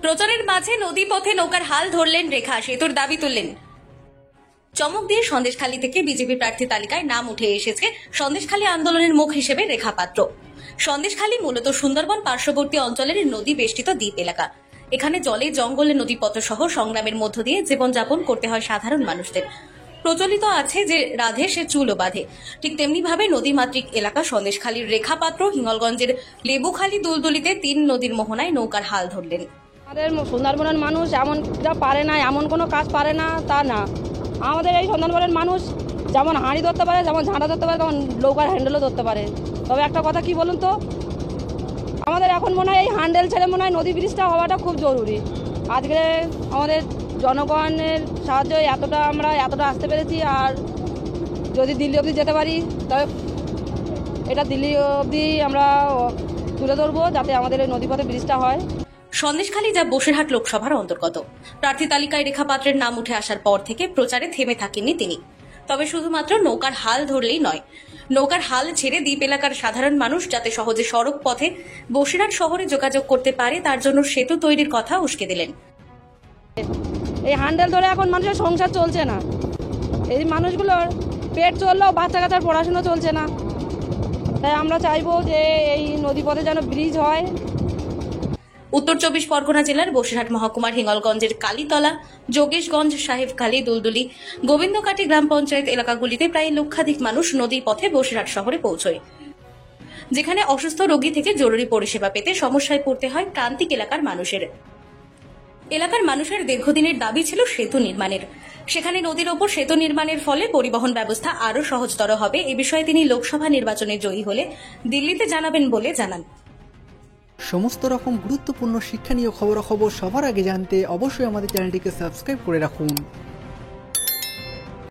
প্রচারের মাঝে নদী পথে নৌকার হাল ধরলেন রেখা, সেতুর দাবি তুললেন। চমক দিয়ে সন্দেশখালী থেকে বিজেপি প্রার্থী তালিকায় নাম উঠে এসেছে সন্দেশখালী আন্দোলনের মুখ হিসেবে রেখা পাত্র। সন্দেশখালী মূলত সুন্দরবন পার্শ্ববর্তী অঞ্চলের নদী বেষ্টিত দ্বীপ এলাকা। এখানে জলে জঙ্গলে নদীপথ সহ সংগ্রামের মধ্য দিয়ে জীবনযাপন করতে হয় সাধারণ মানুষদের। প্রচলিত আছে যে রাধে সে চুলও বাঁধে, ঠিক তেমনি ভাবে নদীমাতৃক এলাকা সন্দেশখালীর রেখা পাত্র হিঙ্গলগঞ্জের লেবুখালী দুলদুলিতে 3 নদীর মোহনায় নৌকার হাল ধরলেন। আমাদের সুন্দরবনের মানুষ এমন পারে না, এমন কোনো কাজ পারে না তা না। আমাদের এই সুন্দরবনের মানুষ যেমন হাঁড়ি ধরতে পারে, যেমন ঝাঁটা ধরতে পারে, তেমন নৌকার হ্যান্ডেলও ধরতে পারে। তবে একটা কথা কি বলুন তো, আমাদের এখন মনে হয় এই হ্যান্ডেল ছেড়ে মনে হয় নদী ব্রিজটা হওয়াটা খুব জরুরি। আজকে আমাদের জনগণের সাহায্যে আমরা এতটা আসতে পেরেছি। আর যদি দিল্লি অবধি যেতে পারি তবে এটা দিল্লি অবধি আমরা তুলে ধরবো, যাতে আমাদের এই নদীপথে ব্রিজটা হয়। সন্দেশখালী যা বসিরহাট লোকসভার অন্তর্গত। প্রার্থী তালিকায় রেখা পাত্রের নাম উঠে আসার পর থেকে প্রচারে থেমে থাকেননি তিনি। তবে শুধুমাত্র নৌকার হাল ধরলেই নয়, নৌকার হাল ছেড়ে দ্বীপ এলাকার সাধারণ মানুষ যাতে সহজে সড়ক পথে বসিরহাট শহরে যোগাযোগ করতে পারে তার জন্য সেতু তৈরির কথা উস্কে দিলেন। এই হ্যান্ডেল ধরে এখন মানুষের সংসার চলছে না, এই মানুষগুলোর পেট চললেও বাচ্চা কাচ্চার পড়াশোনা চলছে না। তাই আমরা চাইবো যে এই নদীপথে যেন ব্রিজ হয়। উত্তর 24 পরগনা জেলার বসিরহাট মহকুমার হিঙ্গলগঞ্জের কালীতলা, যোগেশগঞ্জ, সাহেবখালী, দুলদুলি, গোবিন্দকাটি গ্রাম পঞ্চায়েত এলাকাগুলিতে প্রায় লক্ষাধিক মানুষ নদী পথে বসিরহাট শহরে পৌঁছয়, যেখানে অসুস্থ রোগী থেকে জরুরি পরিষেবা পেতে সমস্যায় পড়তে হয় প্রান্তিক এলাকার মানুষের দীর্ঘদিনের দাবি ছিল সেতু নির্মাণের। সেখানে নদীর ওপর সেতু নির্মাণের ফলে পরিবহন ব্যবস্থা আরও সহজতর হবে। এ বিষয়ে তিনি লোকসভা নির্বাচনে জয়ী হলে দিল্লিতে জানাবেন বলে জানান। সমস্ত রকম গুরুত্বপূর্ণ শিক্ষণীয় খবরাখবর সবার আগে জানতে অবশ্যই আমাদের চ্যানেলটিকে সাবস্ক্রাইব করে রাখুন।